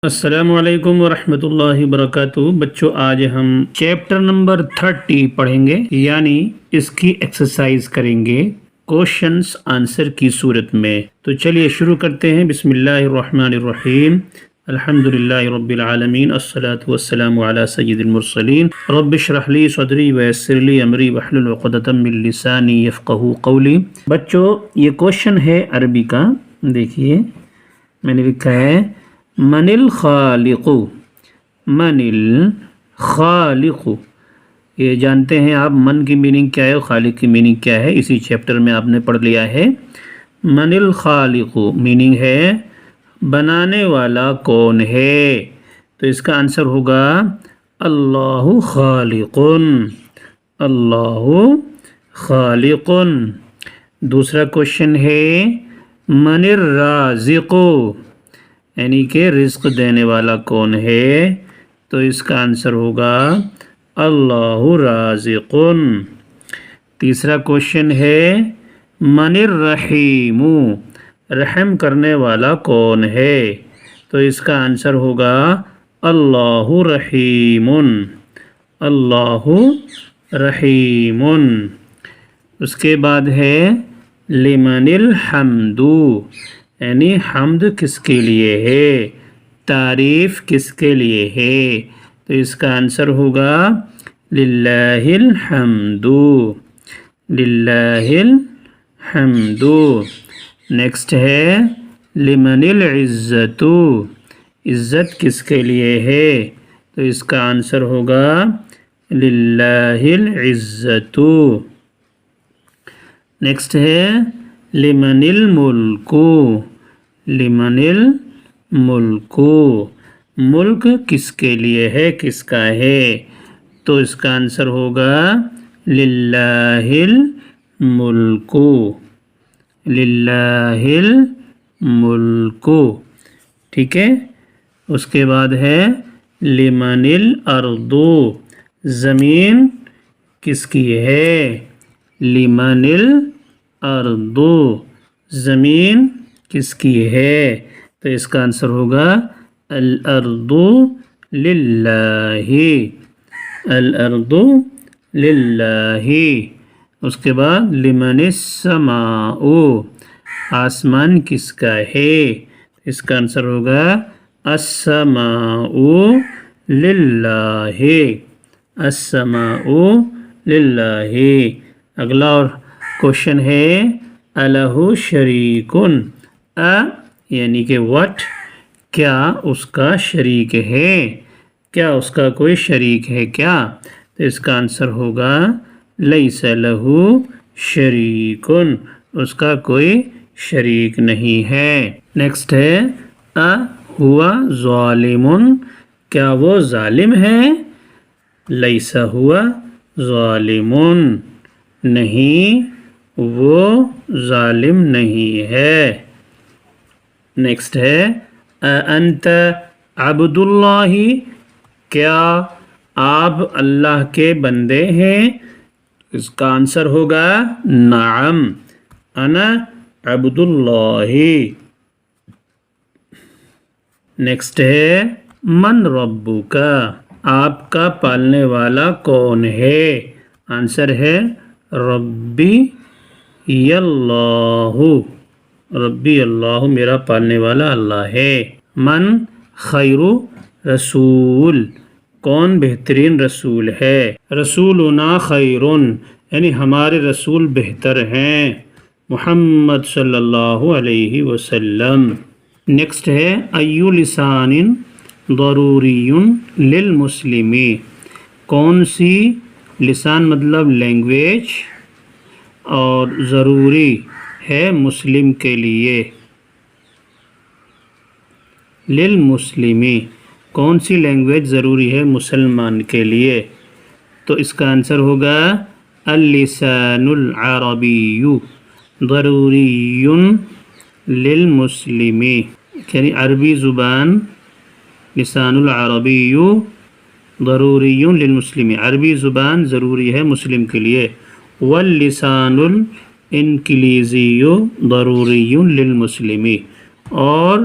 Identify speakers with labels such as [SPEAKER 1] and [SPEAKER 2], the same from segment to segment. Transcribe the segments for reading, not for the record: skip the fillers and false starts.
[SPEAKER 1] السلام علیکم ورحمۃ اللہ وبرکاتہ۔ بچوں آج ہم چیپٹر نمبر 30 پڑھیں گے، یعنی اس کی ایکسرسائز کریں گے کوشچنس آنسر کی صورت میں۔ تو چلیے شروع کرتے ہیں۔ بسم اللہ الرحمن الرحیم، الحمدللہ رب العالمین، الصلاۃ والسلام علی سید المرسلین، رب اشرح لی صدری ویسر لی امری واحلل عقدۃ من لسانی یفقہوا قولی۔ بچوں یہ کوشچن ہے عربی کا، دیکھیے میں نے لکھا ہے من الخالق، من الخالق، یہ جانتے ہیں آپ من کی میننگ کیا ہے اور خالق کی میننگ کیا ہے، اسی چیپٹر میں آپ نے پڑھ لیا ہے۔ من الخالق میننگ ہے بنانے والا کون ہے، تو اس کا آنسر ہوگا اللہ خالق، اللہ خالق۔ دوسرا کوشچن ہے من الرازق، یعنی کہ رزق دینے والا کون ہے، تو اس کا آنسر ہوگا اللہ رازق۔ تیسرا کوشچن ہے من الرحیم، رحم کرنے والا کون ہے، تو اس کا آنسر ہوگا اللہ رحیم، اللہ رحیم۔ اس کے بعد ہے لمن الحمد، یعنی حمد کس کے لیے ہے، تعریف کس کے لیے ہے، تو اس کا آنسر ہوگا للہ الحمد، للہ الحمد۔ نیکسٹ ہے لمن العزت، عزت کس کے لیے ہے، تو اس کا آنسر ہوگا للہ العزت۔ نیکسٹ ہے لمن الملک، لمن الملک، ملک کس کے لیے ہے، کس کا ہے، تو اس کا آنسر ہوگا للہ الملک، للہ الملک، ٹھیک ہے۔ اس کے بعد ہے لمن الارض، زمین کس کی ہے، لمن الارض، زمین کس کی ہے، تو اس کا آنسر ہوگا الارض للہ، الارض للہ۔ اس کے بعد لمن السماء، آسمان کس کا ہے، اس کا آنسر ہوگا السماء للہ، السماء للہ۔ اگلا اور کوشچن ہے الہ شریک، یعنی کہ وٹ، کیا اس کا شریک ہے، کیا اس کا کوئی شریک ہے کیا، تو اس کا آنسر ہوگا لیس لہ شریک، اس کا کوئی شریک نہیں ہے۔ نیکسٹ ہے ہوا ظالم، کیا وہ ظالم ہے، لیس ہوا ظالم، نہیں وہ ظالم نہیں ہے۔ نیکسٹ ہے انت عبد اللہ، کیا آپ اللہ کے بندے ہیں، اس کا آنسر ہوگا نعم انا عبد اللہ۔ نیکسٹ ہے من ربک، آپ کا پالنے والا کون ہے، آنسر ہے ربی اللہ، ربی اللہ، میرا پالنے والا اللہ ہے۔ من خیر رسول، کون بہترین رسول ہے، رسولنا خیر، یعنی ہمارے رسول بہتر ہیں، محمد صلی اللہ علیہ وسلم۔ نیکسٹ ہے ای لسان ضروری للمسلم، کون سی لسان مطلب لینگویج اور ضروری ہے مسلم کے لیے، للمسلم، کون سی لینگویج ضروری ہے مسلمان کے لیے، تو اس کا آنسر ہوگا اللسان العربی ضروری للمسلم، یعنی عربی زبان، لسان العربی ضروری للمسلم، عربی زبان ضروری ہے مسلم کے لیے، واللسان الانگلیزی ضروری للمسلم، اور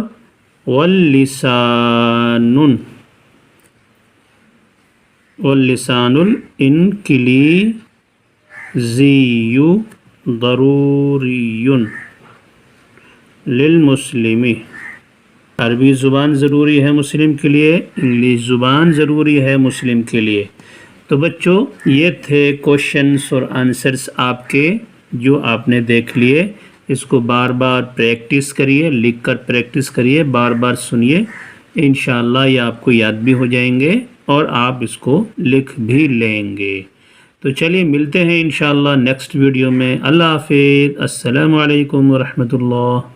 [SPEAKER 1] واللسان الانکلیزی ضروری للمسلم. عربی زبان ضروری ہے مسلم کے لیے، انگلش زبان ضروری ہے مسلم کے لیے. تو بچوں یہ تھے کوشچنس اور آنسرس آپ کے جو آپ نے دیکھ لیے. اس کو بار بار پریکٹس کریے، لکھ کر پریکٹس کریے، بار بار سنیے، انشاءاللہ یہ آپ کو یاد بھی ہو جائیں گے اور آپ اس کو لکھ بھی لیں گے. تو چلیے ملتے ہیں انشاءاللہ نیکسٹ ویڈیو میں. اللہ حافظ. السلام علیکم ورحمۃ اللہ.